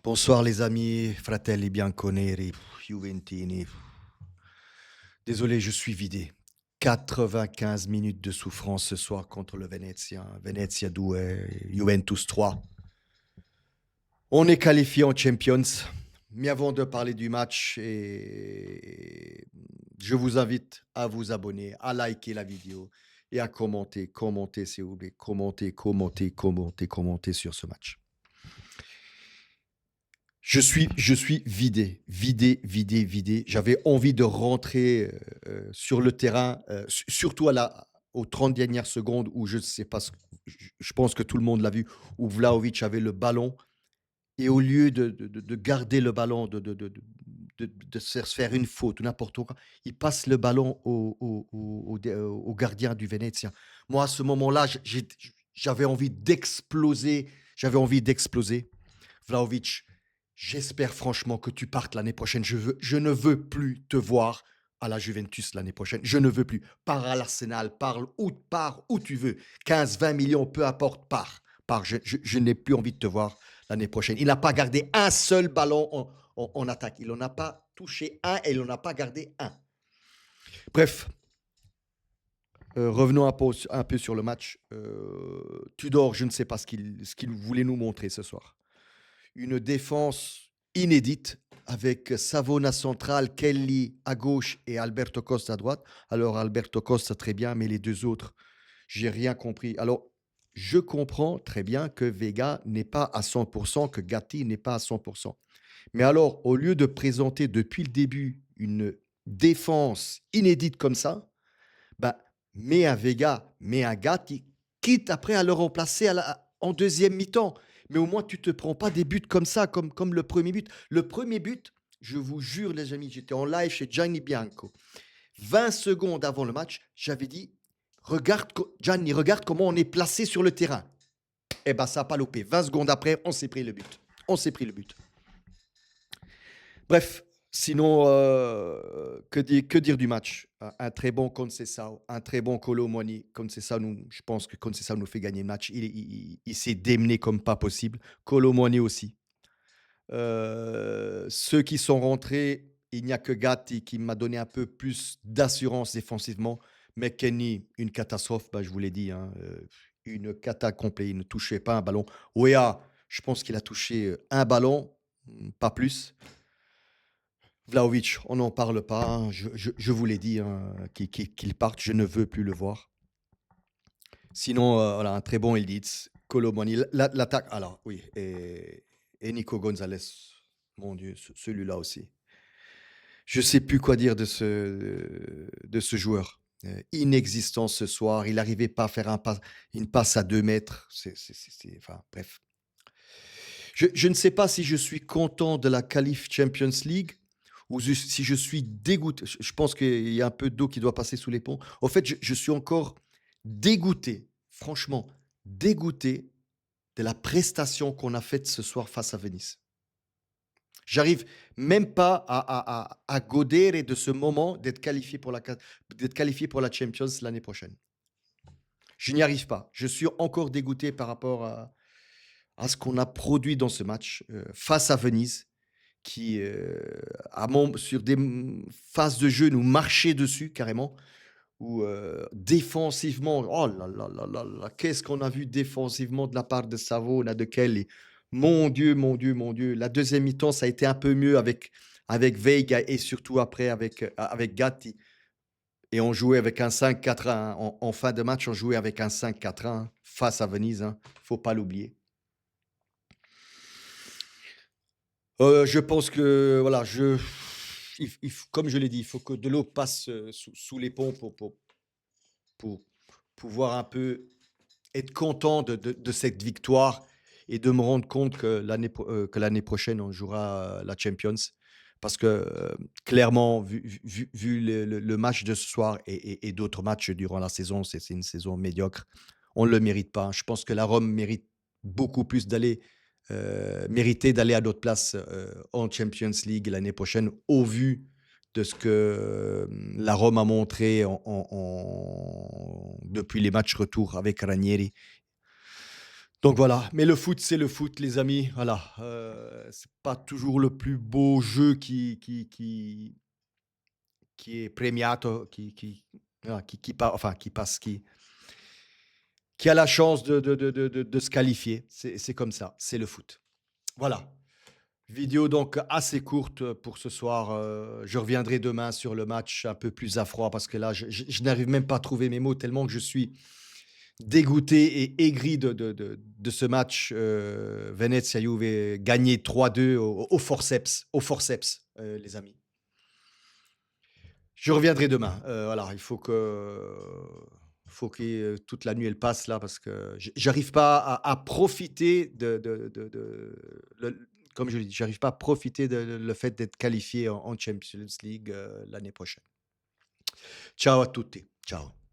Bonsoir les amis, fratelli bianconeri, juventini. Désolé, je suis vidé. 95 minutes de souffrance ce soir contre le Venezia. Venezia 2, Juventus 3. On est qualifié en Champions. Mais avant de parler du match, je vous invite à vous abonner, à liker la vidéo et à commenter. Commentez s'il vous plaît. Commentez sur ce match. Je suis vidé. J'avais envie de rentrer sur le terrain, surtout aux 30 dernières secondes où je sais pas, je pense que tout le monde l'a vu, où Vlahovic avait le ballon et au lieu de garder le ballon, de se faire une faute ou n'importe quoi, il passe le ballon au gardien du Venezia. Moi, à ce moment-là, j'avais envie d'exploser. J'avais envie d'exploser. Vlahovic, j'espère franchement que tu partes l'année prochaine. Je ne veux plus te voir à la Juventus l'année prochaine. Je ne veux plus. Pars à l'Arsenal, pars où tu veux. 15, 20 millions, peu importe, pars. Je n'ai plus envie de te voir l'année prochaine. Il n'a pas gardé un seul ballon en attaque. Il n'en a pas touché un et il n'en a pas gardé un. Bref, revenons un peu sur le match. Tudor, je ne sais pas ce qu'il voulait nous montrer ce soir. Une défense inédite avec Savona central, Kelly à gauche et Alberto Costa à droite. Alors Alberto Costa très bien, mais les deux autres, j'ai rien compris. Alors je comprends très bien que Vega n'est pas à 100%, que Gatti n'est pas à 100%. Mais alors, au lieu de présenter depuis le début une défense inédite comme ça, bah, mets un Vega, mets un Gatti, quitte après à le remplacer en deuxième mi-temps. Mais au moins, tu ne te prends pas des buts comme ça, comme le premier but. Le premier but, je vous jure, les amis, j'étais en live chez Gianni Bianco. 20 secondes avant le match, j'avais dit, Gianni, regarde comment on est placé sur le terrain. Eh bien, ça n'a pas loupé. 20 secondes après, on s'est pris le but. On s'est pris le but. Bref, sinon, que dire du match? Un très bon Conceição, un très bon Kolo Muani. Conceição, je pense que Conceição nous fait gagner le match. Il s'est démené comme pas possible. Kolo Muani aussi. Ceux qui sont rentrés, il n'y a que Gatti qui m'a donné un peu plus d'assurance défensivement. Mais Kenny, une catastrophe, bah, je vous l'ai dit, hein, une cata complète. Il ne touchait pas un ballon. Wea, je pense qu'il a touché un ballon, pas plus. Vlahovic, on n'en parle pas, hein. Je vous l'ai dit, hein, qu'il parte, je ne veux plus le voir. Sinon, voilà, un très bon Elditz, Colomani, l'attaque, alors oui, et Nico Gonzalez, mon Dieu, celui-là aussi. Je ne sais plus quoi dire de ce joueur. Inexistant ce soir, il n'arrivait pas à faire une passe à 2 mètres. Enfin, bref. Je ne sais pas si je suis content de la qualif Champions League ou si je suis dégoûté. Je pense qu'il y a un peu d'eau qui doit passer sous les ponts. En fait, je suis encore dégoûté, franchement, dégoûté de la prestation qu'on a faite ce soir face à Venise. J'arrive même pas à godere de ce moment d'être qualifié pour la Champions l'année prochaine. Je n'y arrive pas. Je suis encore dégoûté par rapport à ce qu'on a produit dans ce match face à Venise qui, sur des phases de jeu, nous marchait dessus carrément, ou défensivement, oh là là là là là, qu'est-ce qu'on a vu défensivement de la part de Savona, de Kelly. Mon Dieu, mon Dieu, mon Dieu. La deuxième mi-temps, ça a été un peu mieux avec Veiga et surtout après avec Gatti. Et on jouait avec un 5-4-1. En fin de match, on jouait avec un 5-4-1 face à Venise. Hein. Faut pas l'oublier. Je pense que, voilà, comme je l'ai dit, il faut que de l'eau passe sous les ponts pour pouvoir un peu être content de cette victoire et de me rendre compte que l'année prochaine, on jouera la Champions. Parce que clairement, vu le match de ce soir et d'autres matchs durant la saison, c'est une saison médiocre. On ne le mérite pas. Je pense que la Rome mérite beaucoup plus mériter d'aller à d'autres places en Champions League l'année prochaine, au vu de ce que la Rome a montré depuis les matchs retour avec Ranieri. Donc voilà, mais le foot, c'est le foot, les amis. Voilà, c'est pas toujours le plus beau jeu qui est premiato, voilà, qui passe, qui a la chance de se qualifier. C'est comme ça, c'est le foot. Voilà. Vidéo donc assez courte pour ce soir. Je reviendrai demain sur le match un peu plus à froid parce que là, je n'arrive même pas à trouver mes mots tellement que je suis dégoûté et aigri de ce match. Venezia Juve gagné 3-2 au forceps, les amis. Je reviendrai demain. Voilà, il faut que toute la nuit elle passe là parce que j'arrive pas à profiter comme je l'ai dit, j'arrive pas à profiter de le fait d'être qualifié en Champions League l'année prochaine. Ciao à tutti. Ciao.